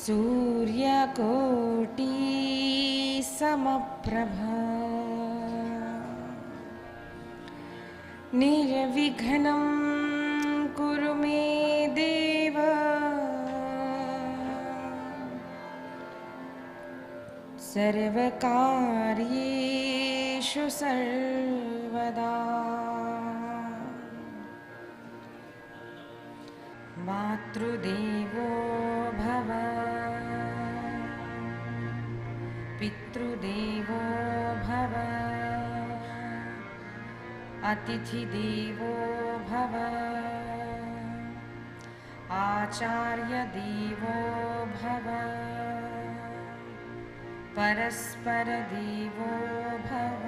सूर्यकोटि समप्रभा निर्विघ्नं कुरु मे देव सर्वकार्येषु सर्वदा। मातृदेवो भव पितृदेवो भव अतिथिदेवो भव आचार्यदेवो भव परस्परदेवो भव।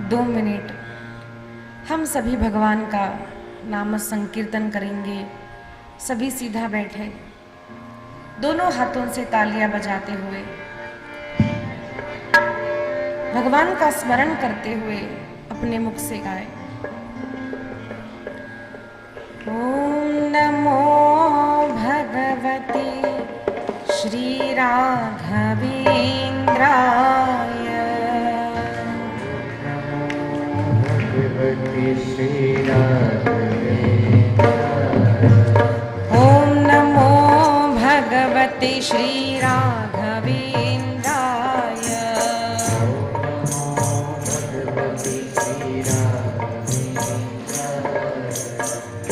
2 मिनट हम सभी भगवान का नाम संकीर्तन करेंगे। सभी सीधा बैठे, दोनों हाथों से तालियां बजाते हुए भगवान का स्मरण करते हुए अपने मुख से गाएं। ओम नमो भगवते श्री राघवेंद्राय ओम नमो भगवते श्री राघवेंद्राय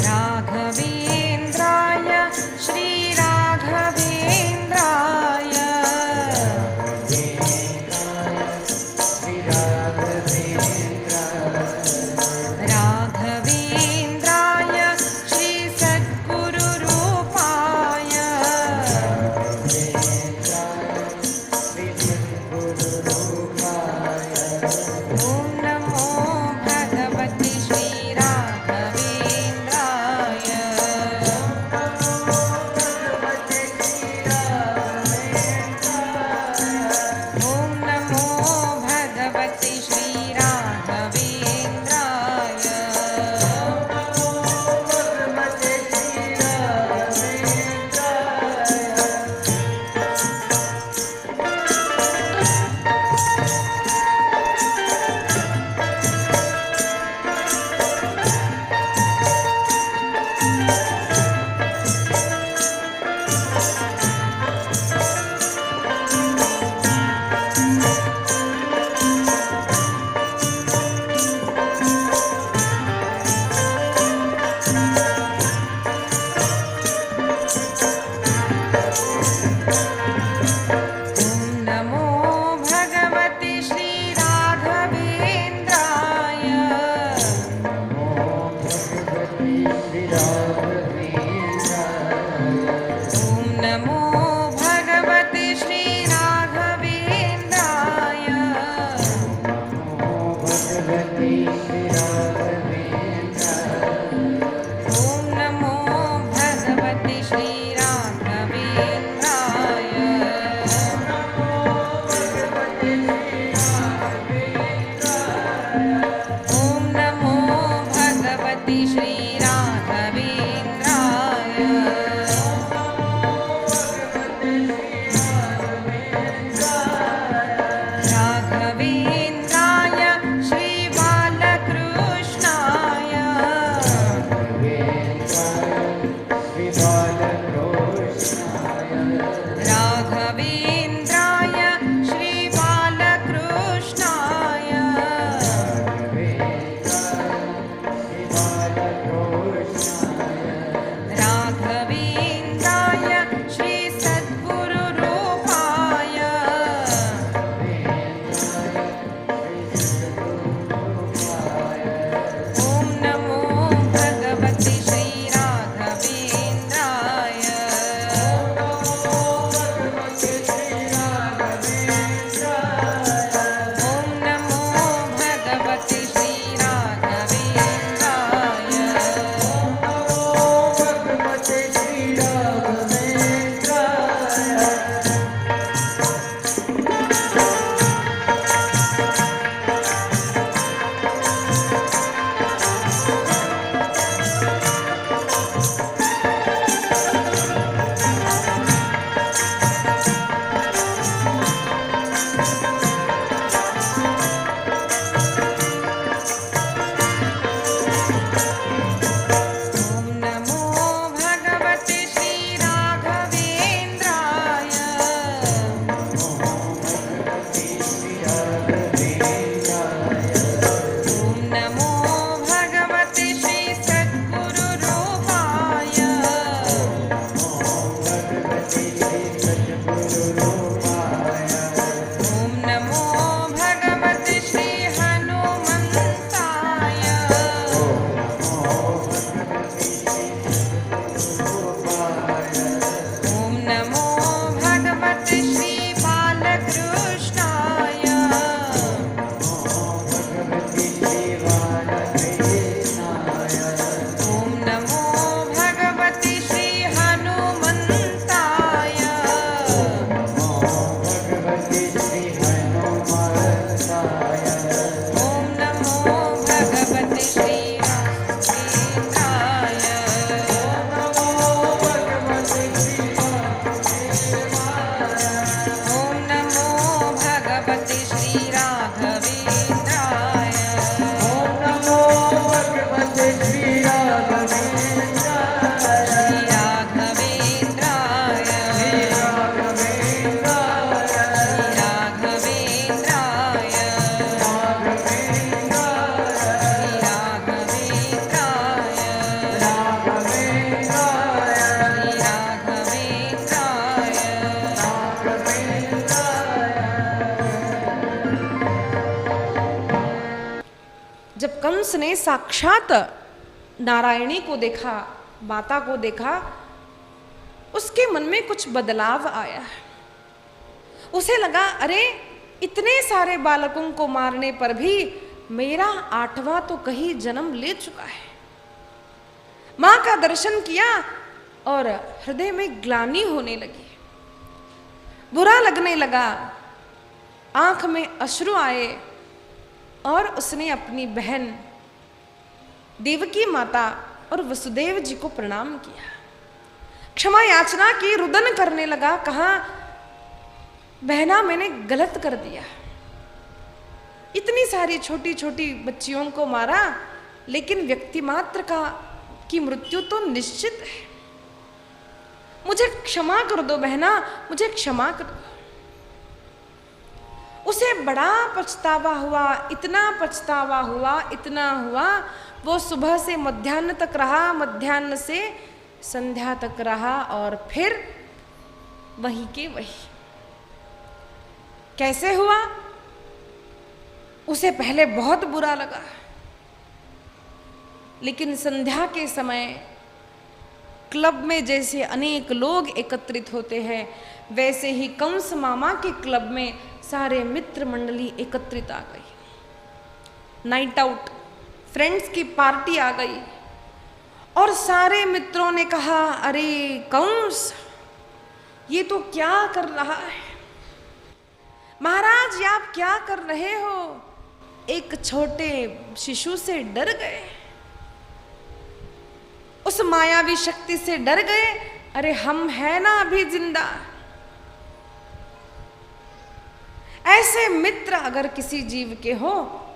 राघवेंद्राय श्री राघवेंद्राय राघवेंद्राय श्री सद्गुरु रूपाय ओम नमो भगवते श्री राघवेंद्राय ओम नमो भगवते श्री राघवेंद्राय ओम नमो भगवते श्री राघवेंद्राय ओम नमो भगवते श्री राघवेंद्राय ओम नमो भगवते श्री राघवेंद्राय ओम नमो भगवते श्री राघवेंद्राय राघवेंद्राय श्री बालकृष्णाय राघवेंद्राय श्री बालकृष्णाय राघवेंद्राय श्री सद्गुरु रूपाय ओम नमो भगवते श्री राघवेंद्राय ओम नमो भगवते श्री राघवेंद्राय कंस ने साक्षात नारायणी को देखा, माता को देखा, उसके मन में कुछ बदलाव आया। उसे लगा, अरे इतने सारे बालकों को मारने पर भी मेरा 8वां तो कहीं जन्म ले चुका है। मां का दर्शन किया और हृदय में ग्लानि होने लगी, बुरा लगने लगा, आंख में अश्रु आए और उसने अपनी बहन देवकी माता और वसुदेव जी को प्रणाम किया, क्षमा याचना की, रुदन करने लगा। कहा, बहना मैंने गलत कर दिया, इतनी सारी छोटी छोटी बच्चियों को मारा, लेकिन व्यक्ति मात्र की मृत्यु तो निश्चित है, मुझे क्षमा कर दो बहना, मुझे क्षमा कर दो। उसे बड़ा पछतावा हुआ, इतना पछतावा हुआ, इतना हुआ, वो सुबह से मध्याह्न तक रहा, मध्याह्न से संध्या तक रहा और फिर वही के वही। कैसे हुआ? उसे पहले बहुत बुरा लगा, लेकिन संध्या के समय क्लब में जैसे अनेक लोग एकत्रित होते हैं, वैसे ही कंस मामा के क्लब में सारे मित्र मंडली एकत्रित आ गई। नाइट आउट, फ्रेंड्स की पार्टी आ गई और सारे मित्रों ने कहा, अरे कंस, ये तो क्या कर रहा है? महाराज, ये आप क्या कर रहे हो? एक छोटे शिशु से डर गए, उस मायावी शक्ति से डर गए। अरे हम हैं ना अभी जिंदा। ऐसे मित्र अगर किसी जीव के हो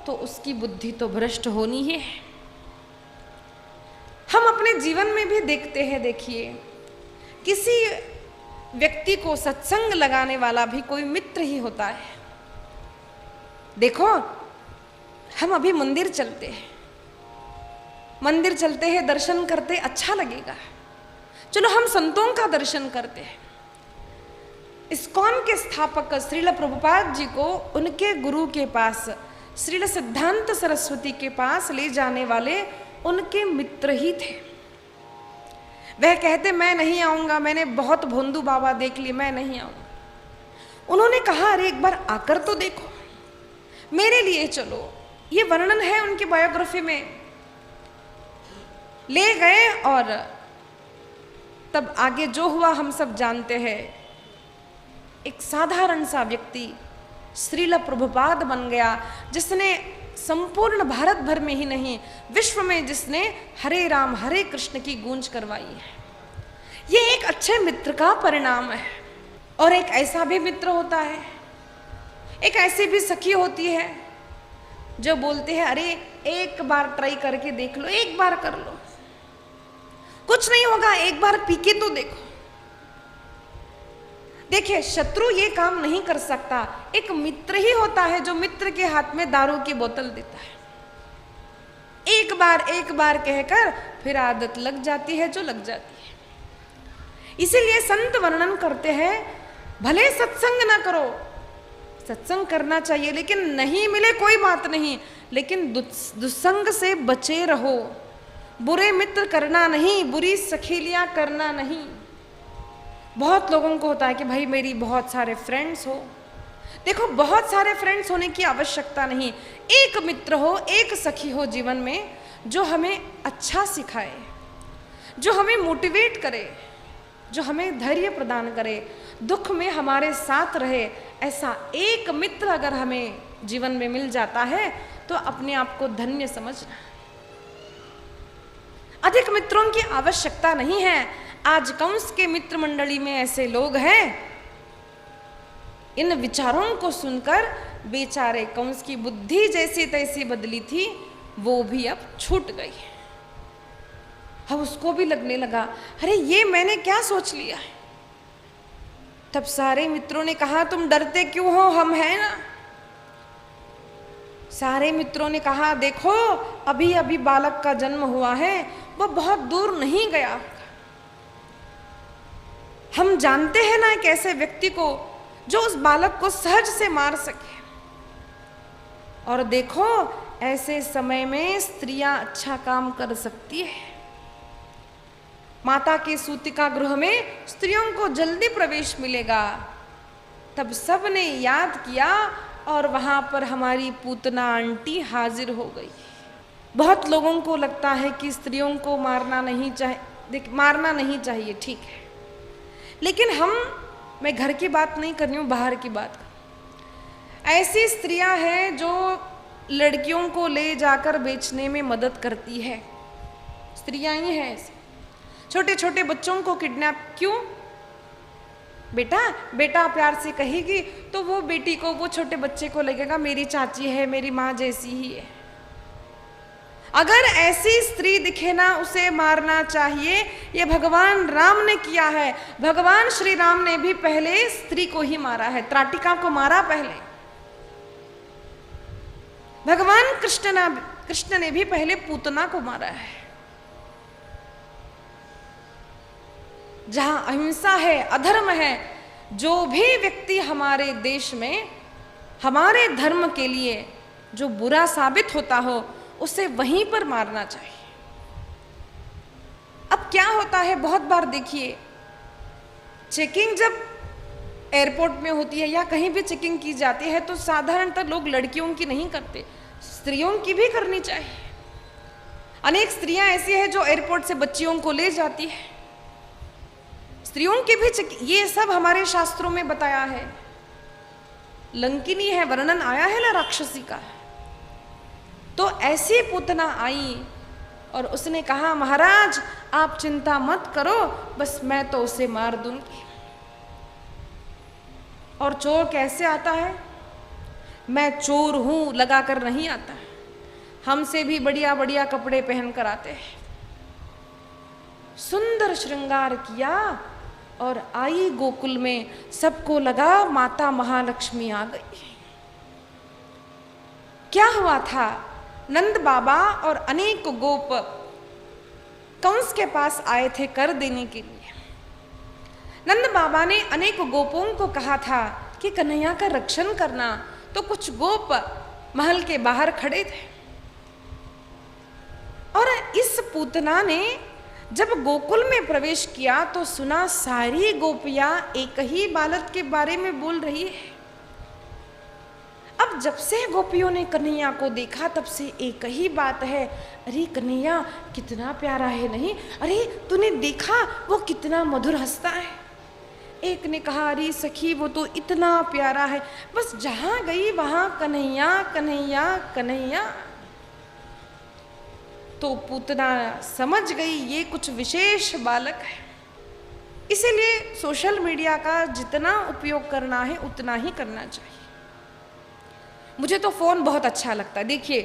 तो उसकी बुद्धि तो भ्रष्ट होनी ही है। हम अपने जीवन में भी देखते हैं, देखिए, किसी व्यक्ति को सत्संग लगाने वाला भी कोई मित्र ही होता है। देखो, हम अभी मंदिर चलते हैं, मंदिर चलते हैं, दर्शन करते, अच्छा लगेगा, चलो हम संतों का दर्शन करते हैं। इस्कॉन के स्थापक श्रील प्रभुपाद जी को उनके गुरु के पास, श्रील सिद्धांत सरस्वती के पास ले जाने वाले उनके मित्र ही थे। वह कहते, मैं नहीं आऊंगा, मैंने बहुत भोंदू बाबा देख लिए, मैं नहीं आऊंगा। उन्होंने कहा, अरे एक बार आकर तो देखो, मेरे लिए चलो। ये वर्णन है उनकी बायोग्राफी में। ले गए और तब आगे जो हुआ हम सब जानते हैं। एक साधारण सा व्यक्ति श्रील प्रभुपाद बन गया, जिसने संपूर्ण भारत भर में ही नहीं, विश्व में जिसने हरे राम हरे कृष्ण की गूंज करवाई है। ये एक अच्छे मित्र का परिणाम है। और एक ऐसा भी मित्र होता है, एक ऐसी भी सखी होती है जो बोलते हैं, अरे एक बार ट्राई करके देख लो, एक बार कर लो, कुछ नहीं होगा, एक बार पी के तो देखो। देखिए, शत्रु ये काम नहीं कर सकता, एक मित्र ही होता है जो मित्र के हाथ में दारू की बोतल देता है। एक बार कहकर फिर आदत लग जाती है जो लग जाती है। इसीलिए संत वर्णन करते हैं, भले सत्संग ना करो, सत्संग करना चाहिए, लेकिन नहीं मिले कोई बात नहीं, लेकिन दुस्संग से बचे रहो। बुरे मित्र करना नहीं, बुरी सखिलियां करना नहीं। बहुत लोगों को होता है कि भाई मेरी बहुत सारे फ्रेंड्स हो। देखो, बहुत सारे फ्रेंड्स होने की आवश्यकता नहीं, एक मित्र हो, एक सखी हो जीवन में, जो हमें अच्छा सिखाए, जो हमें मोटिवेट करे, जो हमें धैर्य प्रदान करे, दुख में हमारे साथ रहे। ऐसा एक मित्र अगर हमें जीवन में मिल जाता है तो अपने आप को धन्य समझना। अधिक मित्रों की आवश्यकता नहीं है। आज कंस के मित्र मंडली में ऐसे लोग हैं, इन विचारों को सुनकर बेचारे कंस की बुद्धि जैसी तैसी बदली थी, वो भी अब छूट गई। अब उसको भी लगने लगा, अरे ये मैंने क्या सोच लिया है। तब सारे मित्रों ने कहा, तुम डरते क्यों हो, हम हैं ना। सारे मित्रों ने कहा, देखो अभी अभी बालक का जन्म हुआ है, वह बहुत दूर नहीं गया। हम जानते हैं ना एक ऐसे व्यक्ति को जो उस बालक को सहज से मार सके। और देखो ऐसे समय में स्त्रियां अच्छा काम कर सकती है। माता के सूतिका गृह में स्त्रियों को जल्दी प्रवेश मिलेगा। तब सब ने याद किया और वहां पर हमारी पूतना आंटी हाजिर हो गई। बहुत लोगों को लगता है कि स्त्रियों को मारना नहीं चाहिए, ठीक है, लेकिन मैं घर की बात नहीं कर रही हूँ, बाहर की बात कर। ऐसी स्त्रियां हैं जो लड़कियों को ले जाकर बेचने में मदद करती है। स्त्रियां ही हैं ऐसी। छोटे छोटे बच्चों को किडनैप, क्यों? बेटा प्यार से कहेगी तो वो बेटी को, वो छोटे बच्चे को लगेगा मेरी चाची है, मेरी माँ जैसी ही है। अगर ऐसी स्त्री दिखे ना, उसे मारना चाहिए। ये भगवान राम ने किया है। भगवान श्री राम ने भी पहले स्त्री को ही मारा है, त्राटिका को मारा पहले। भगवान कृष्ण ने भी पहले पूतना को मारा है। जहां अहिंसा है, अधर्म है, जो भी व्यक्ति हमारे देश में हमारे धर्म के लिए जो बुरा साबित होता हो, उसे वहीं पर मारना चाहिए। अब क्या होता है, बहुत बार देखिए, चेकिंग जब एयरपोर्ट में होती है या कहीं भी चेकिंग की जाती है तो साधारणतः लोग लड़कियों की नहीं करते, स्त्रियों की भी करनी चाहिए। अनेक स्त्रियां ऐसी हैं जो एयरपोर्ट से बच्चियों को ले जाती है, स्त्रियों की भी ये सब हमारे शास्त्रों में बताया है। लंकिनी है, वर्णन आया है ना राक्षसी का। तो ऐसी पूतना आई और उसने कहा, महाराज आप चिंता मत करो, बस मैं तो उसे मार दूंगी। और चोर कैसे आता है? मैं चोर हूं लगाकर नहीं आता, हमसे भी बढ़िया बढ़िया कपड़े पहनकर आते हैं। सुंदर श्रृंगार किया और आई गोकुल में। सबको लगा माता महालक्ष्मी आ गई। क्या हुआ था? नंद बाबा और अनेक गोप कंस के पास आए थे कर देने के लिए। नंद बाबा ने अनेक गोपों को कहा था कि कन्हैया का रक्षण करना, तो कुछ गोप महल के बाहर खड़े थे। और इस पूतना ने जब गोकुल में प्रवेश किया तो सुना सारी गोपियां एक ही बालक के बारे में बोल रही है। अब जब से गोपियों ने कन्हैया को देखा तब से एक ही बात है, अरे कन्हैया कितना प्यारा है, नहीं? अरे तूने देखा वो कितना मधुर हंसता है। एक ने कहा, अरे सखी वो तो इतना प्यारा है, बस जहां गई वहां कन्हैया कन्हैया कन्हैया। तो पूतना समझ गई ये कुछ विशेष बालक है। इसीलिए सोशल मीडिया का जितना उपयोग करना है उतना ही करना चाहिए। मुझे तो फ़ोन बहुत अच्छा लगता है। देखिए,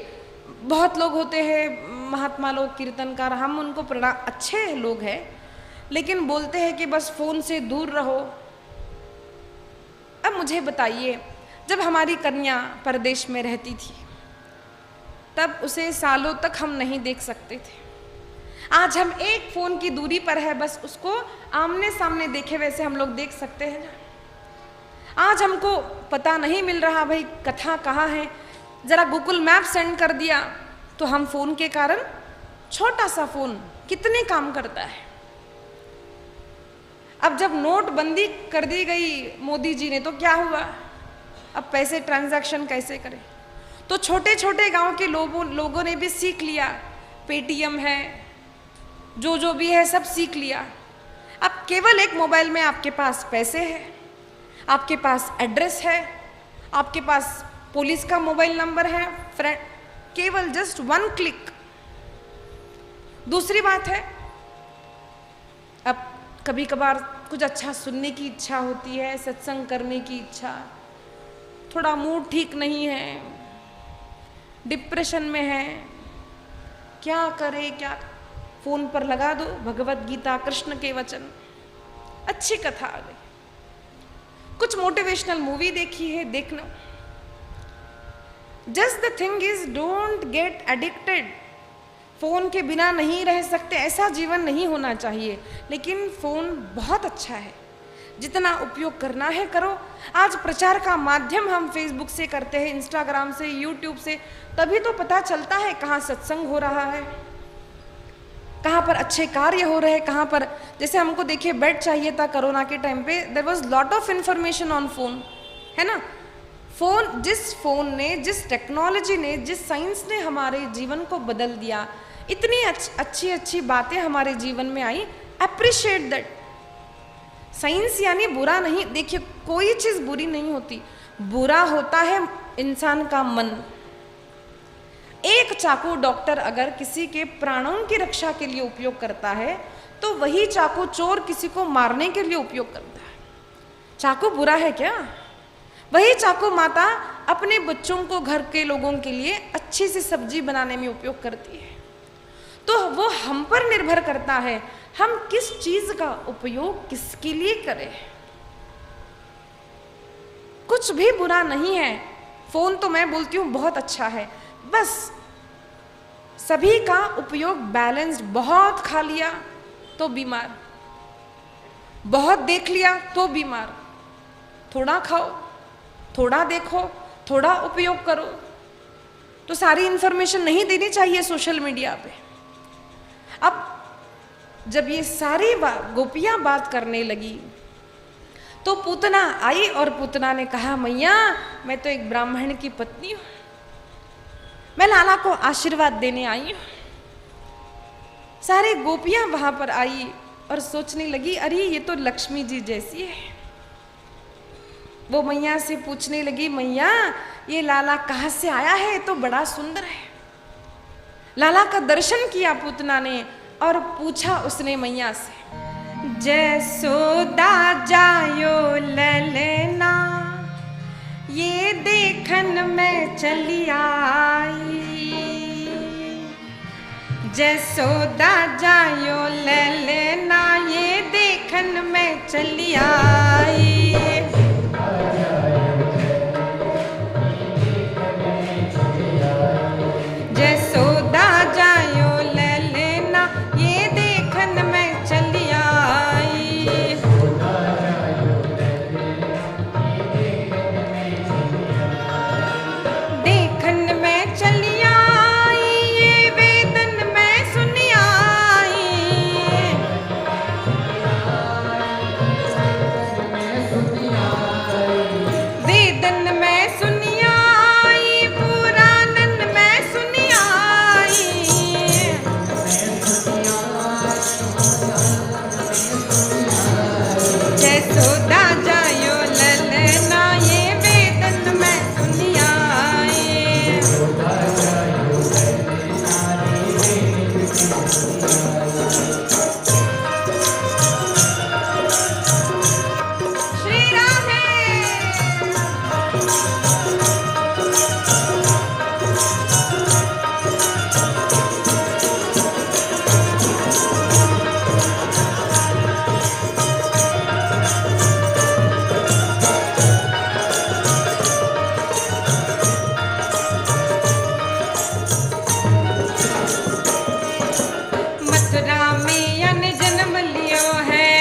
बहुत लोग होते हैं महात्मा लोग, कीर्तनकार, हम उनको अच्छे लोग हैं, लेकिन बोलते हैं कि बस फ़ोन से दूर रहो। अब मुझे बताइए, जब हमारी कन्या परदेश में रहती थी तब उसे सालों तक हम नहीं देख सकते थे। आज हम एक फ़ोन की दूरी पर है, बस उसको आमने सामने देखे वैसे हम लोग देख सकते हैं। आज हमको पता नहीं मिल रहा भाई कथा कहाँ है, ज़रा गूगल मैप सेंड कर दिया तो हम फ़ोन के कारण, छोटा सा फ़ोन कितने काम करता है। अब जब नोटबंदी कर दी गई मोदी जी ने तो क्या हुआ, अब पैसे ट्रांजैक्शन कैसे करें? तो छोटे छोटे गांव के लोगों ने भी सीख लिया, पेटीएम है, जो भी है सब सीख लिया। अब केवल एक मोबाइल में आपके पास पैसे हैं, आपके पास एड्रेस है, आपके पास पुलिस का मोबाइल नंबर है, फ्रेंड, केवल जस्ट 1 क्लिक। दूसरी बात है, अब कभी कभार कुछ अच्छा सुनने की इच्छा होती है, सत्संग करने की इच्छा, थोड़ा मूड ठीक नहीं है, डिप्रेशन में है, क्या करे क्या, फोन पर लगा दो भगवत गीता, कृष्ण के वचन, अच्छी कथा आ गई। कुछ मोटिवेशनल मूवी देखी है, देखना। Just the thing is don't get addicted. Phone के बिना नहीं रह सकते, ऐसा जीवन नहीं होना चाहिए, लेकिन फ़ोन बहुत अच्छा है। जितना उपयोग करना है करो। आज प्रचार का माध्यम हम फेसबुक से करते हैं, इंस्टाग्राम से, यूट्यूब से, तभी तो पता चलता है कहाँ सत्संग हो रहा है, कहाँ पर अच्छे कार्य हो रहे हैं, कहाँ पर, जैसे हमको देखिए बेड चाहिए था कोरोना के टाइम पे, there was lot of information on phone, है ना। जिस फोन ने, जिस टेक्नोलॉजी ने, जिस साइंस ने हमारे जीवन को बदल दिया, इतनी अच्छी अच्छी बातें हमारे जीवन में आई, अप्रिशिएट दैट। साइंस यानी बुरा नहीं, देखिए कोई चीज बुरी नहीं होती, बुरा होता है इंसान का मन। एक चाकू डॉक्टर अगर किसी के प्राणों की रक्षा के लिए उपयोग करता है, तो वही चाकू चोर किसी को मारने के लिए उपयोग करता है। चाकू बुरा है क्या? वही चाकू माता अपने बच्चों को, घर के लोगों के लिए अच्छी सी सब्जी बनाने में उपयोग करती है। तो वो हम पर निर्भर करता है, हम किस चीज का उपयोग किसके लिए करें। कुछ भी बुरा नहीं है, फोन तो मैं बोलती हूँ बहुत अच्छा है, बस सभी का उपयोग बैलेंस्ड। बहुत खा लिया तो बीमार, बहुत देख लिया तो बीमार। थोड़ा खाओ, थोड़ा देखो, थोड़ा उपयोग करो। तो सारी इंफॉर्मेशन नहीं देनी चाहिए सोशल मीडिया पे। अब जब ये सारी गोपियां बात करने लगी, तो पूतना आई और पूतना ने कहा, मैया मैं तो एक ब्राह्मण की पत्नी हूं, मैं लाला को आशीर्वाद देने आई हूं। सारी गोपियां वहां पर आई और सोचने लगी, अरे ये तो लक्ष्मी जी जैसी है। वो मैया से पूछने लगी, मैया ये लाला कहाँ से आया है, तो बड़ा सुंदर है। लाला का दर्शन किया पूतना ने और पूछा उसने मैया से, जसोदा जायो ललना, ये देखन में चली आई। जसोदा जायो ललना, ये देखन में चली आई। जसोदा जायो ललना, ये देखन में चली आई। देखन में चली आई, ये वेदन में सुनी आई। वेदन में सुनी आई, पुराणन में सुनी आई। जसोदा जायो ललना, ये वेदन में सुनी आई। श्री राधे। मथुरा में अन जन्म लियो है,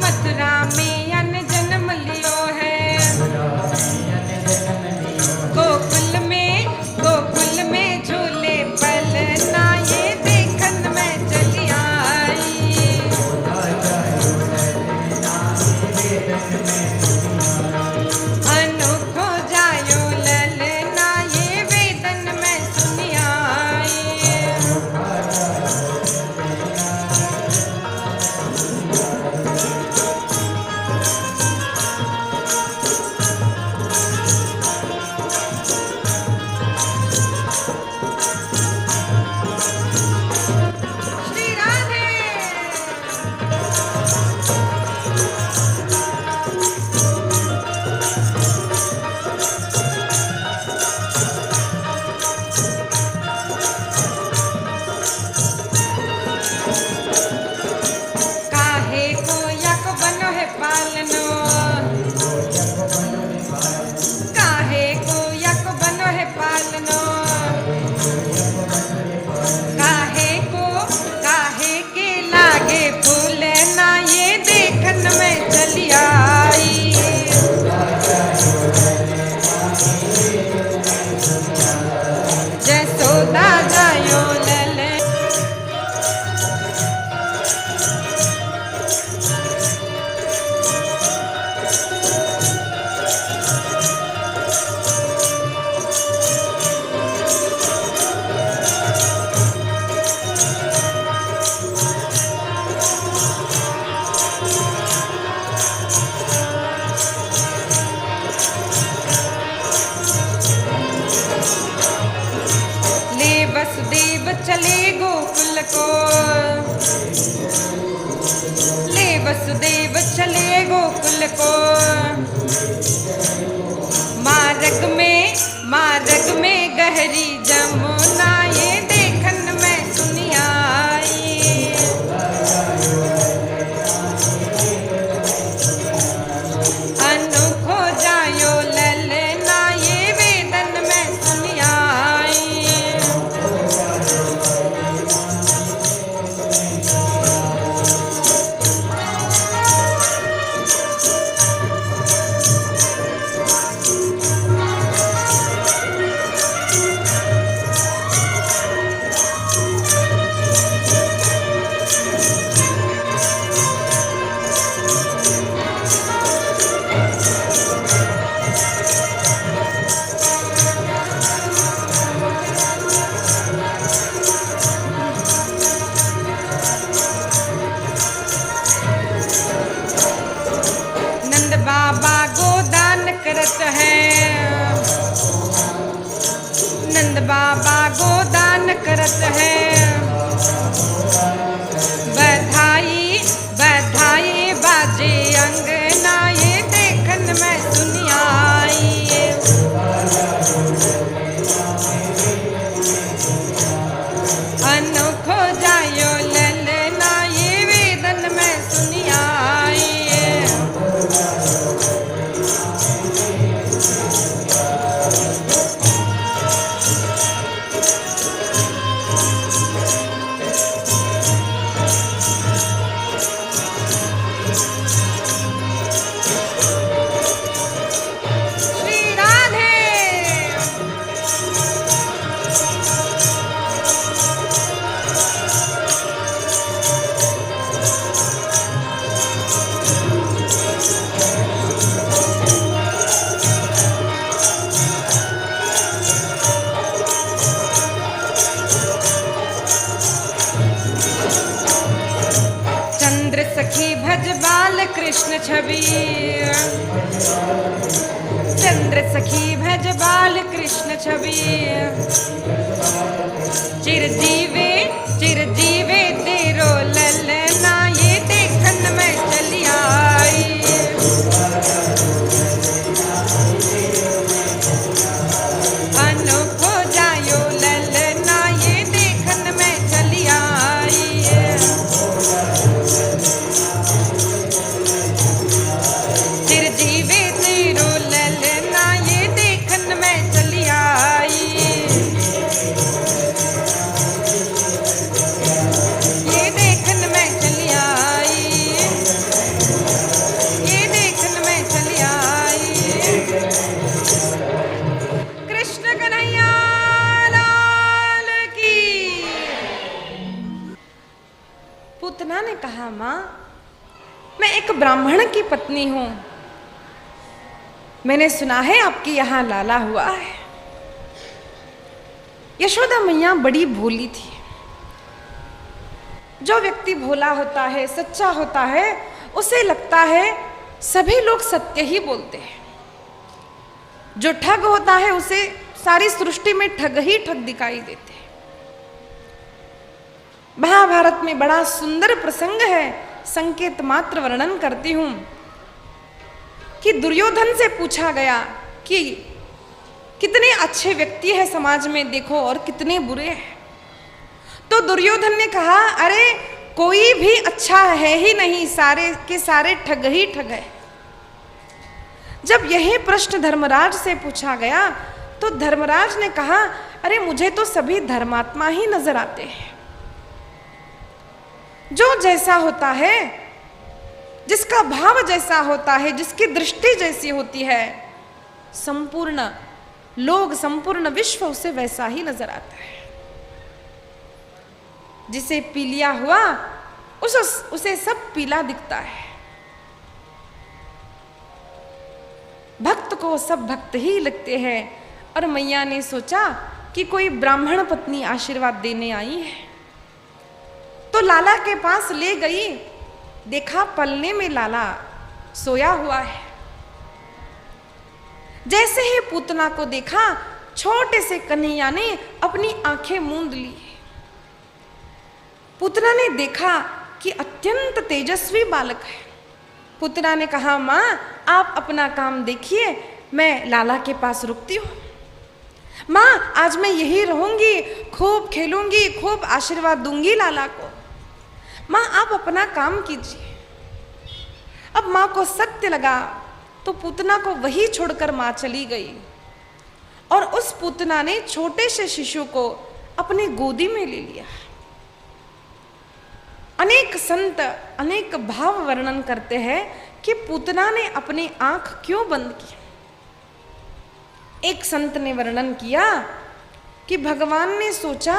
मथुरा में अन जन्म लियो है। गोकुल में झूले पलना, ये देखन में चली आई। अनोखो जायो ललना, ये वेदन में सुनी आई। को। मार्ग में गहरी जमुना, ये देखन में सुनिया आई। अनोखो जायो ललना, ये वेदन में सुनिया आई। बाबा गोदान करत है, नंद बाबा गोदान करत है। बधाई बधाई बाजे अंगना, ये देखन में सुनिया आई। अनोखो जायो ललना, ये वेदन में सुनिया आई। सखी भज बाल कृष्ण छवि, चंद्र सखी भज बाल कृष्ण छवि। चिरजीवे तेरो ललना, ये देखन में चली आई। अनोखो जायो ललना, ये देखन में चली आई। चिरजीवे तेरो ललना, ये देखन में चली आई। ये देखन में चली आई। ये देखन में चली आई। कृष्ण कन्हैया लाल की। पूतना ने कहा, माँ मैं एक ब्राह्मण की पत्नी हूं, मैंने सुना है आपके यहाँ लाला हुआ है। यशोदा मैया बड़ी भोली थी। जो व्यक्ति भोला होता है, सच्चा होता है, उसे लगता है सभी लोग सत्य ही बोलते हैं। जो ठग होता है उसे सारी सृष्टि में ठग ही ठग दिखाई देते हैं। महाभारत में बड़ा सुंदर प्रसंग है, संकेत मात्र वर्णन करती हूं कि दुर्योधन से पूछा गया कि कितने अच्छे व्यक्ति है समाज में देखो और कितने बुरे हैं। तो दुर्योधन ने कहा, अरे कोई भी अच्छा है ही नहीं, सारे के सारे ठग ही ठग है। जब यही प्रश्न धर्मराज से पूछा गया तो धर्मराज ने कहा, अरे मुझे तो सभी धर्मात्मा ही नजर आते हैं। जो जैसा होता है, जिसका भाव जैसा होता है, जिसकी दृष्टि जैसी होती है, संपूर्ण लोग, संपूर्ण विश्व उसे वैसा ही नजर आता है। जिसे पीलिया हुआ उसे सब पीला दिखता है। भक्त को सब भक्त ही लगते हैं। और मैया ने सोचा कि कोई ब्राह्मण पत्नी आशीर्वाद देने आई है, तो लाला के पास ले गई। देखा पलने में लाला सोया हुआ है। जैसे ही पूतना को देखा, छोटे से कन्हैया ने अपनी आंखें मूंद ली। पूतना ने देखा कि अत्यंत तेजस्वी बालक है, पुतना ने कहा, माँ आप अपना काम देखिए, मैं लाला के पास रुकती हूँ। माँ आज मैं यही रहूंगी, खूब खेलूंगी, खूब आशीर्वाद दूंगी लाला को। माँ आप अपना काम कीजिए। अब माँ को सत्य लगा तो पूतना को वही छोड़कर माँ चली गई और उस पूतना ने छोटे से शिशु को अपनी गोदी में ले लिया। अनेक संत अनेक भाव वर्णन करते हैं कि पूतना ने अपनी आंख क्यों बंद की। एक संत ने वर्णन किया कि भगवान ने सोचा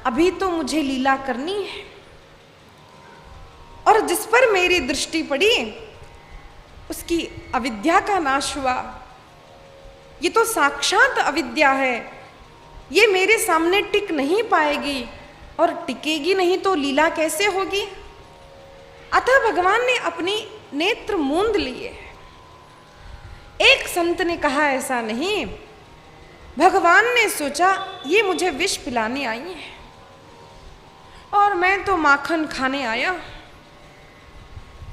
अभी तो मुझे लीला करनी है, और जिस पर मेरी दृष्टि पड़ी उसकी अविद्या का नाश हुआ। ये तो साक्षात अविद्या है, ये मेरे सामने टिक नहीं पाएगी, और टिकेगी नहीं तो लीला कैसे होगी। अतः भगवान ने अपनी नेत्र मूंद लिए। एक संत ने कहा ऐसा नहीं, भगवान ने सोचा ये मुझे विष पिलाने आई है और मैं तो माखन खाने आया।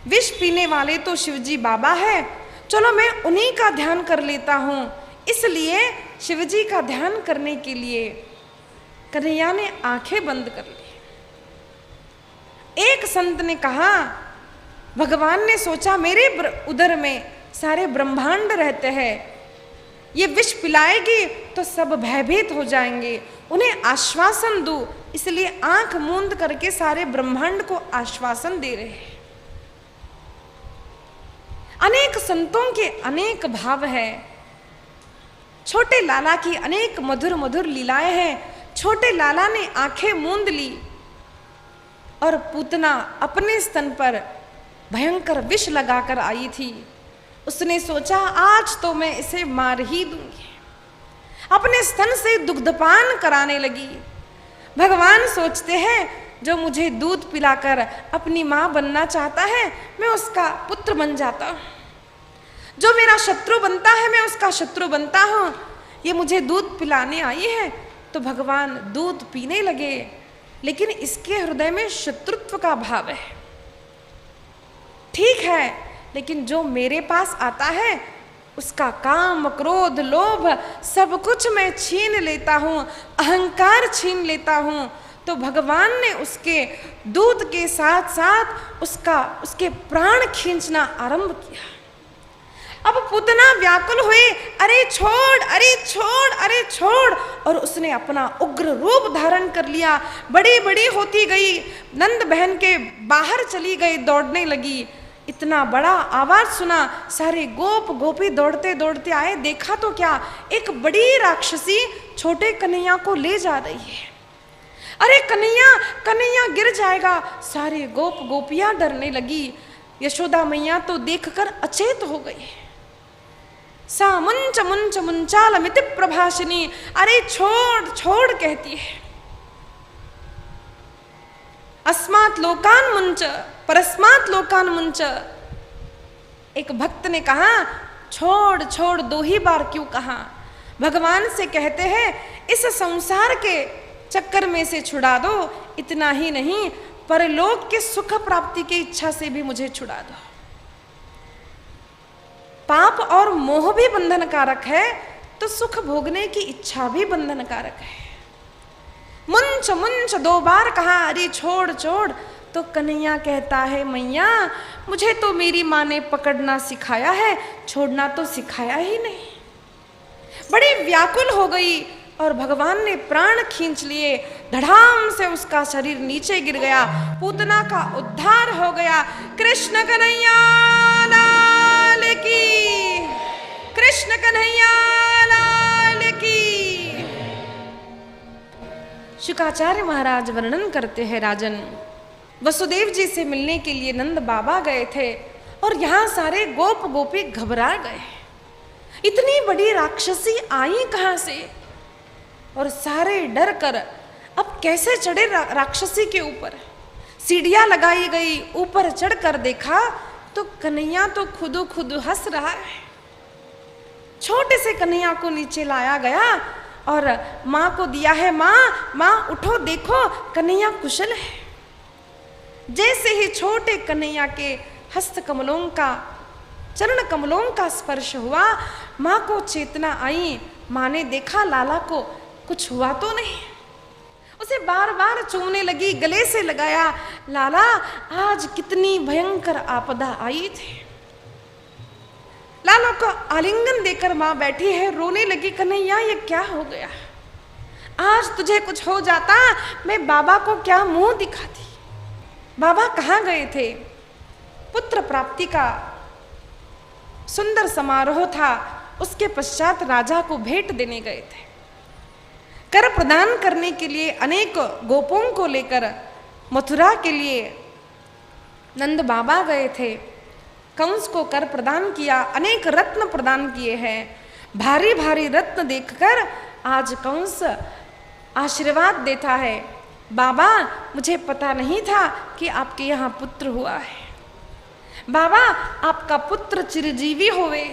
विष पीने वाले तो शिवजी बाबा है, चलो मैं उन्हीं का ध्यान कर लेता हूं। इसलिए शिवजी का ध्यान करने के लिए कन्हैया ने आंखें बंद कर ली। एक संत ने कहा, भगवान ने सोचा मेरे उदर में सारे ब्रह्मांड रहते हैं, ये विष पिलाएगी तो सब भयभीत हो जाएंगे, उन्हें आश्वासन दूं, इसलिए आंख मूंद करके सारे ब्रह्मांड को आश्वासन दे रहे हैं। अनेक संतों के अनेक भाव है। छोटे लाला की अनेक मधुर मधुर लीलाएं हैं। छोटे लाला ने आंखें मूंद ली और पूतना अपने स्तन पर भयंकर विष लगाकर आई थी। उसने सोचा आज तो मैं इसे मार ही दूंगी। अपने स्तन से दुग्धपान कराने लगी। भगवान सोचते हैं जो मुझे दूध पिलाकर अपनी माँ बनना चाहता है मैं उसका पुत्र बन जाता हूँ, जो मेरा शत्रु बनता है मैं उसका शत्रु बनता हूँ। ये मुझे दूध पिलाने आई है तो भगवान दूध पीने लगे, लेकिन इसके हृदय में शत्रुत्व का भाव है। ठीक है, लेकिन जो मेरे पास आता है उसका काम क्रोध लोभ सब कुछ मैं छीन लेता हूँ, अहंकार छीन लेता हूँ। तो भगवान ने उसके दूध के साथ साथ उसके प्राण खींचना आरंभ किया। अब पूतना व्याकुल हुई, अरे छोड़, अरे छोड़, अरे छोड़, और उसने अपना उग्र रूप धारण कर लिया। बड़ी बड़ी होती गई, नंद बहन के बाहर चली गई, दौड़ने लगी। इतना बड़ा आवाज सुना, सारे गोप गोपी दौड़ते दौड़ते आए। देखा तो क्या, एक बड़ी राक्षसी छोटे कन्हैया को ले जा रही है। अरे कन्हैया, कन्हैया गिर जाएगा। सारे गोप गोपियां डरने लगी। यशोदा मैया तो देखकर अचेत हो गई। सा मुंच मुंच मुंचालमिति प्रभाषिनी, अरे छोड़ छोड़ कहती है। अस्मात् लोकान मुंच परस्मात् लोकान मुंच। एक भक्त ने कहा, छोड़ छोड़ दो ही बार क्यों कहा। भगवान से कहते हैं इस संसार के चक्कर में से छुड़ा दो। इतना ही नहीं, परलोक के सुख प्राप्ति की इच्छा से भी मुझे छुड़ा दो। पाप और मोह भी बंधनकारक है, तो सुख भोगने की इच्छा भी बंधनकारक है। मुंच मुंच दो बार कहा, अरे छोड़ छोड़। तो कन्हैया कहता है, मैया मुझे तो मेरी माँ ने पकड़ना सिखाया है, छोड़ना तो सिखाया ही नहीं। बड़ी व्याकुल हो गई और भगवान ने प्राण खींच लिए। धड़ाम से उसका शरीर नीचे गिर गया। पूतना का उद्धार हो गया। कृष्ण कन्हैया लाल की, कृष्ण कन्हैया लाल की। शुकाचार्य महाराज वर्णन करते हैं, राजन वसुदेव जी से मिलने के लिए नंद बाबा गए थे और यहाँ सारे गोप गोपी घबरा गए। इतनी बड़ी राक्षसी आई कहाँ से, और सारे डर कर अब कैसे चढ़े राक्षसी के ऊपर। सीढ़ियाँ लगाई गई, ऊपर चढ़कर देखा तो कन्हैया तो खुद खुद हंस रहा है। छोटे से कन्हैया को नीचे लाया गया और माँ को दिया है। माँ माँ उठो, देखो कन्हैया कुशल है। जैसे ही छोटे कन्हैया के हस्त कमलों का, चरण कमलों का स्पर्श हुआ। माँ को चेतना आई। माँ ने देखा लाला को कुछ हुआ तो नहीं, उसे बार बार चूमने लगी, गले से लगाया। लाला, आज कितनी भयंकर आपदा आई थी। लाला को आलिंगन देकर माँ बैठी है, रोने लगी। कन्हैया, ये क्या हो गया? आज तुझे कुछ हो जाता, मैं बाबा को क्या मुंह दिखाती? बाबा कहाँ गए थे? पुत्र प्राप्ति का सुंदर समारोह था, उसके पश्चात राजा को भेंट देने गए थे। कर प्रदान करने के लिए अनेक गोपों को लेकर मथुरा के लिए नंद बाबा गए थे। कंस को कर प्रदान किया, अनेक रत्न प्रदान किए हैं। भारी भारी रत्न देखकर आज कंस आशीर्वाद देता है। बाबा, मुझे पता नहीं था कि आपके यहाँ पुत्र हुआ है। बाबा, आपका पुत्र चिरजीवी होवे।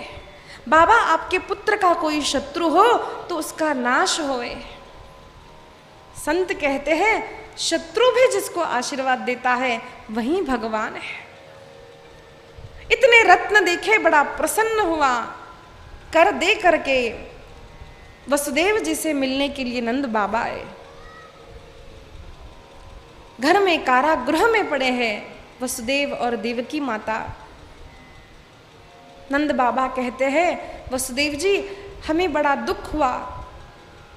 बाबा, आपके पुत्र का कोई शत्रु हो तो उसका नाश होवे। संत कहते हैं, शत्रु भी जिसको आशीर्वाद देता है वही भगवान है। इतने रत्न देखे, बड़ा प्रसन्न हुआ। कर दे करके वसुदेव जी से मिलने के लिए नंद बाबा आए। घर में कारागृह में पड़े हैं वसुदेव और देवकी माता। नंद बाबा कहते हैं, वसुदेव जी, हमें बड़ा दुख हुआ,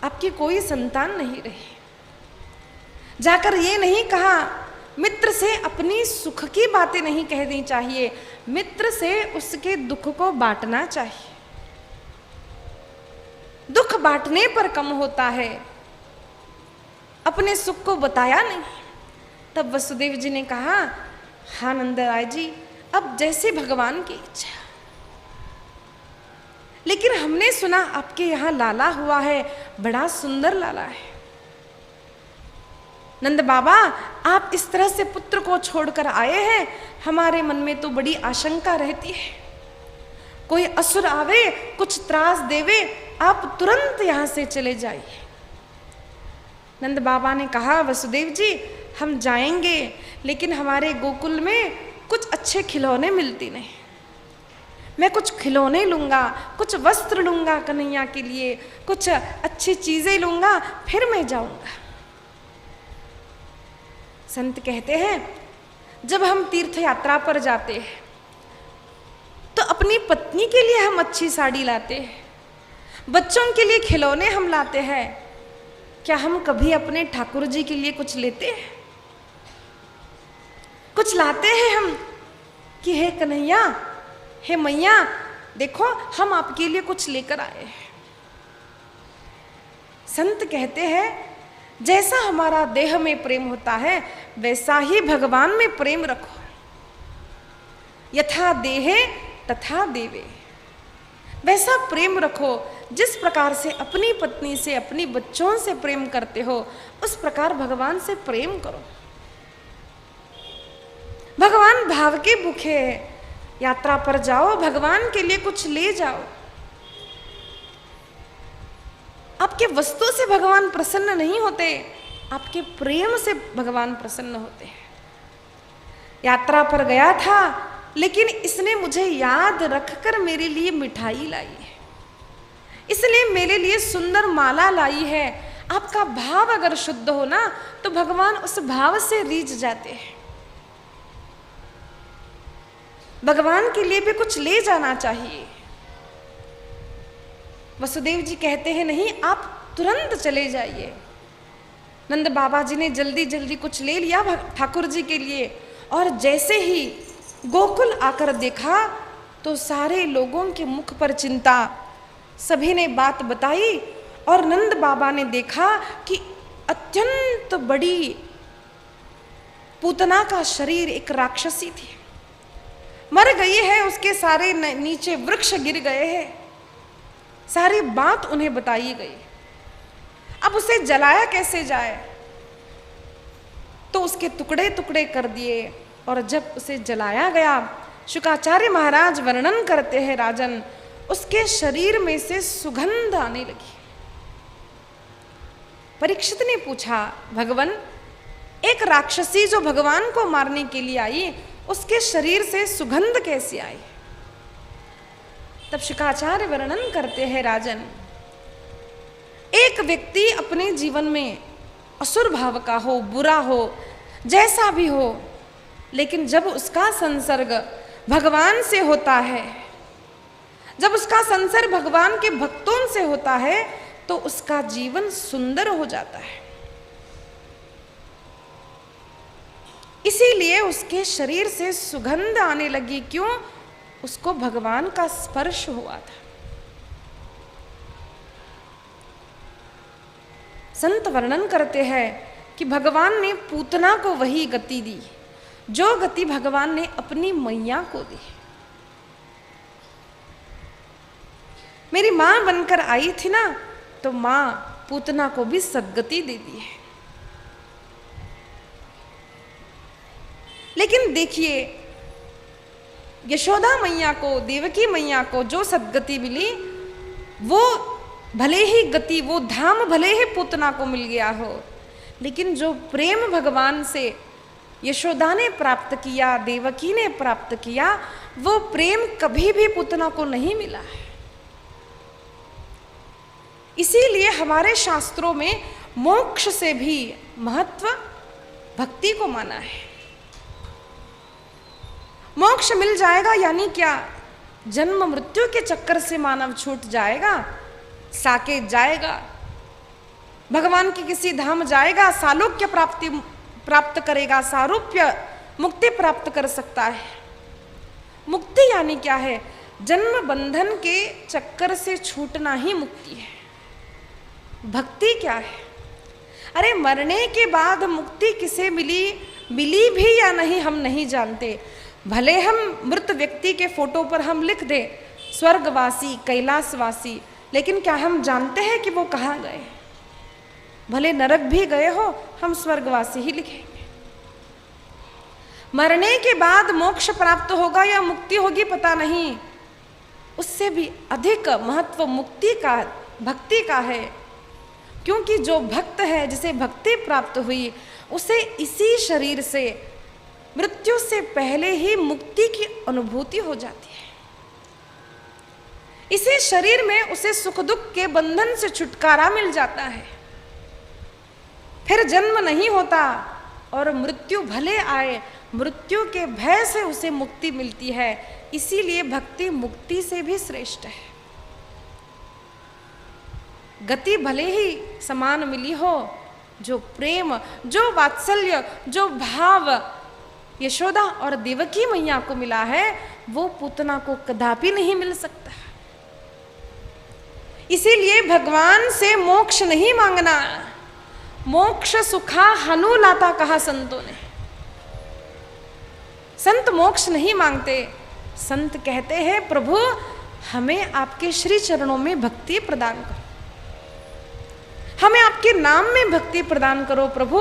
आपकी कोई संतान नहीं रही। जाकर ये नहीं कहा, मित्र से अपनी सुख की बातें नहीं कहनी चाहिए, मित्र से उसके दुख को बांटना चाहिए। दुख बांटने पर कम होता है, अपने सुख को बताया नहीं। तब वसुदेव जी ने कहा, हाँ नंदराय जी, अब जैसे भगवान की इच्छा। लेकिन हमने सुना आपके यहाँ लाला हुआ है, बड़ा सुंदर लाला है। नंद बाबा, आप इस तरह से पुत्र को छोड़कर आए हैं, हमारे मन में तो बड़ी आशंका रहती है। कोई असुर आवे, कुछ त्रास देवे, आप तुरंत यहाँ से चले जाइए। नंद बाबा ने कहा, वसुदेव जी, हम जाएंगे, लेकिन हमारे गोकुल में कुछ अच्छे खिलौने मिलते नहीं। मैं कुछ खिलौने लूँगा, कुछ वस्त्र लूँगा कन्हैया के लिए, कुछ अच्छी चीज़ें लूँगा, फिर मैं जाऊँगा। संत कहते हैं, जब हम तीर्थ यात्रा पर जाते हैं तो अपनी पत्नी के लिए हम अच्छी साड़ी लाते हैं, बच्चों के लिए खिलौने हम लाते हैं। क्या हम कभी अपने ठाकुर जी के लिए कुछ लेते हैं? कुछ लाते हैं हम कि हे कन्हैया, हे मैया, देखो हम आपके लिए कुछ लेकर आए हैं। संत कहते हैं, जैसा हमारा देह में प्रेम होता है वैसा ही भगवान में प्रेम रखो। यथा देहे तथा देवे, वैसा प्रेम रखो। जिस प्रकार से अपनी पत्नी से, अपनी बच्चों से प्रेम करते हो, उस प्रकार भगवान से प्रेम करो। भगवान भाव के भूखे हैं। यात्रा पर जाओ, भगवान के लिए कुछ ले जाओ। आपके वस्तु से भगवान प्रसन्न नहीं होते, आपके प्रेम से भगवान प्रसन्न होते हैं। यात्रा पर गया था, लेकिन इसने मुझे याद रखकर मेरे लिए मिठाई लाई है, इसलिए मेरे लिए सुंदर माला लाई है। आपका भाव अगर शुद्ध हो ना, तो भगवान उस भाव से रीझ जाते हैं। भगवान के लिए भी कुछ ले जाना चाहिए। वसुदेव जी कहते हैं, नहीं, आप तुरंत चले जाइए। नंद बाबा जी ने जल्दी जल्दी कुछ ले लिया ठाकुर जी के लिए, और जैसे ही गोकुल आकर देखा तो सारे लोगों के मुख पर चिंता। सभी ने बात बताई, और नंद बाबा ने देखा कि अत्यंत बड़ी पूतना का शरीर, एक राक्षसी थी, मर गई है। उसके सारे नीचे वृक्ष गिर गए हैं। सारी बात उन्हें बताई गई। अब उसे जलाया कैसे जाए, तो उसके टुकड़े टुकड़े कर दिए, और जब उसे जलाया गया, शुकाचार्य महाराज वर्णन करते हैं, राजन, उसके शरीर में से सुगंध आने लगी। परीक्षित ने पूछा, भगवान, एक राक्षसी जो भगवान को मारने के लिए आई, उसके शरीर से सुगंध कैसी आई। तब शुकाचार्य वर्णन करते हैं, राजन, एक व्यक्ति अपने जीवन में असुर भाव का हो, बुरा हो, जैसा भी हो, लेकिन जब उसका संसर्ग भगवान से होता है, जब उसका संसर्ग भगवान के भक्तों से होता है, तो उसका जीवन सुंदर हो जाता है। इसीलिए उसके शरीर से सुगंध आने लगी। क्यों? उसको भगवान का स्पर्श हुआ था। संत वर्णन करते हैं कि भगवान ने पूतना को वही गति दी जो गति भगवान ने अपनी मैया को दी। मेरी मां बनकर आई थी ना, तो मां पूतना को भी सद्गति दे दी है। लेकिन देखिए, यशोदा मैया को, देवकी मैया को जो सद्गति मिली, वो भले ही गति, वो धाम भले ही पूतना को मिल गया हो, लेकिन जो प्रेम भगवान से यशोदा ने प्राप्त किया, देवकी ने प्राप्त किया, वो प्रेम कभी भी पूतना को नहीं मिला है। इसीलिए हमारे शास्त्रों में मोक्ष से भी महत्व भक्ति को माना है। मोक्ष मिल जाएगा यानी क्या? जन्म मृत्यु के चक्कर से मानव छूट जाएगा, साकेत जाएगा, भगवान के किसी धाम जाएगा, सालोक्य प्राप्त करेगा, सारूप्य मुक्ति प्राप्त कर सकता है। मुक्ति यानी क्या है? जन्म बंधन के चक्कर से छूटना ही मुक्ति है। भक्ति क्या है? अरे मरने के बाद मुक्ति किसे मिली भी या नहीं हम नहीं जानते। भले हम मृत व्यक्ति के फोटो पर हम लिख दें स्वर्गवासी, कैलाशवासी, लेकिन क्या हम जानते हैं कि वो कहाँ गए? भले नरक भी गए हो, हम स्वर्गवासी ही लिखेंगे। मरने के बाद मोक्ष प्राप्त होगा या मुक्ति होगी पता नहीं। उससे भी अधिक महत्व मुक्ति का, भक्ति का है, क्योंकि जो भक्त है, जिसे भक्ति प्राप्त हुई, उसे इसी शरीर से मृत्यु से पहले ही मुक्ति की अनुभूति हो जाती है। इसी शरीर में उसे सुख दुख के बंधन से छुटकारा मिल जाता है। फिर जन्म नहीं होता और मृत्यु भले आए, मृत्यु के भय से उसे मुक्ति मिलती है। इसीलिए भक्ति मुक्ति से भी श्रेष्ठ है। गति भले ही समान मिली हो, जो प्रेम, जो वात्सल्य, जो भाव यशोदा और देवकी मैया को मिला है, वो पूतना को कदापि नहीं मिल सकता। इसीलिए भगवान से मोक्ष नहीं मांगना। मोक्ष सुखा हनु लाता कहा संतों ने। संत मोक्ष नहीं मांगते। संत कहते हैं, प्रभु हमें आपके श्री चरणों में भक्ति प्रदान करो, हमें आपके नाम में भक्ति प्रदान करो प्रभु,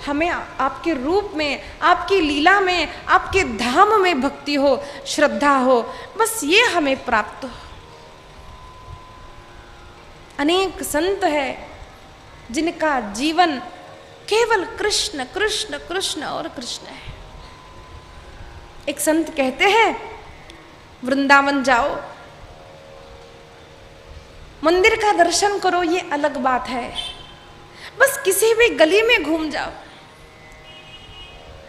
हमें आपके रूप में, आपकी लीला में, आपके धाम में भक्ति हो, श्रद्धा हो, बस ये हमें प्राप्त हो। अनेक संत है जिनका जीवन केवल कृष्ण कृष्ण कृष्ण और कृष्ण है। एक संत कहते हैं, वृंदावन जाओ, मंदिर का दर्शन करो, ये अलग बात है, बस किसी भी गली में घूम जाओ,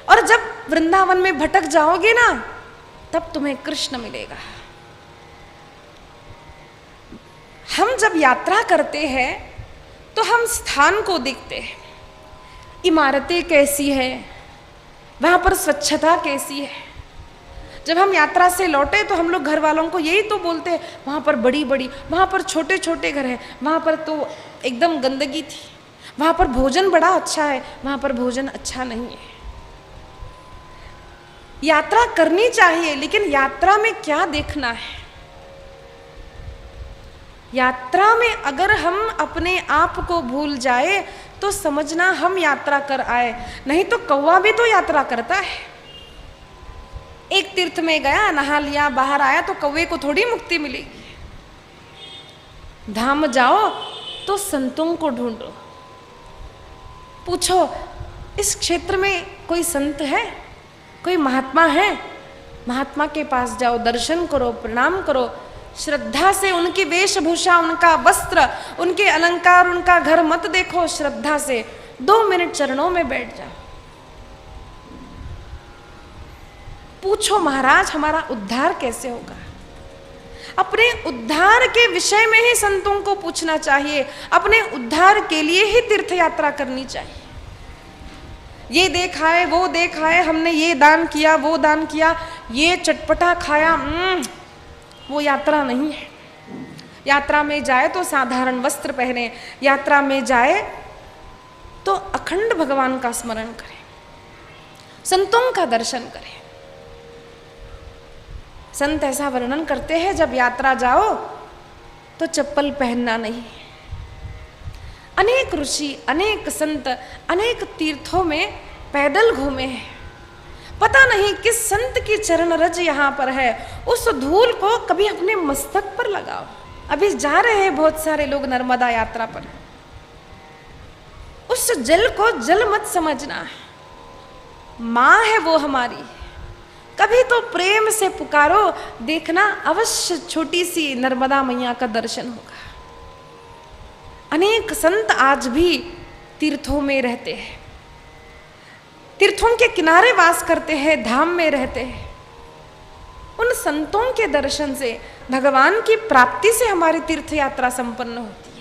और जब वृंदावन में भटक जाओगे ना, तब तुम्हें कृष्ण मिलेगा। हम जब यात्रा करते हैं तो हम स्थान को देखते हैं, इमारतें कैसी है, वहां पर स्वच्छता कैसी है। जब हम यात्रा से लौटे तो हम लोग घर वालों को यही तो बोलते हैं, वहाँ पर बड़ी बड़ी, वहाँ पर छोटे छोटे घर हैं, वहाँ पर तो एकदम गंदगी थी, वहाँ पर भोजन बड़ा अच्छा है, वहाँ पर भोजन अच्छा नहीं है। यात्रा करनी चाहिए, लेकिन यात्रा में क्या देखना है? यात्रा में अगर हम अपने आप को भूल जाए तो समझना हम यात्रा कर आए, नहीं तो कौवा भी तो यात्रा करता है। एक तीर्थ में गया, नहा लिया, बाहर आया, तो कौवे को थोड़ी मुक्ति मिलेगी। धाम जाओ तो संतों को ढूंढो, पूछो इस क्षेत्र में कोई संत है, कोई महात्मा है, महात्मा के पास जाओ, दर्शन करो, प्रणाम करो, श्रद्धा से उनकी वेशभूषा, उनका वस्त्र, उनके अलंकार, उनका घर मत देखो, श्रद्धा से 2 मिनट चरणों में बैठ जाओ, पूछो महाराज हमारा उद्धार कैसे होगा। अपने उद्धार के विषय में ही संतों को पूछना चाहिए, अपने उद्धार के लिए ही तीर्थ यात्रा करनी चाहिए। ये देखा है, वो देखा है, हमने ये दान किया, वो दान किया, ये चटपटा खाया, वो यात्रा नहीं है। यात्रा में जाए तो साधारण वस्त्र पहने, यात्रा में जाए तो अखंड भगवान का स्मरण करें, संतों का दर्शन करें। संत ऐसा वर्णन करते हैं, जब यात्रा जाओ तो चप्पल पहनना नहीं। अनेक ऋषि, अनेक संत अनेक तीर्थों में पैदल घूमे हैं, पता नहीं किस संत की चरण रज यहाँ पर है, उस धूल को कभी अपने मस्तक पर लगाओ। अभी जा रहे हैं बहुत सारे लोग नर्मदा यात्रा पर, उस जल को जल मत समझना, माँ है वो हमारी, कभी तो प्रेम से पुकारो, देखना अवश्य छोटी सी नर्मदा मैया का दर्शन होगा। अनेक संत आज भी तीर्थों में रहते हैं, तीर्थों के किनारे वास करते हैं, धाम में रहते हैं। उन संतों के दर्शन से, भगवान की प्राप्ति से हमारी तीर्थ यात्रा संपन्न होती है।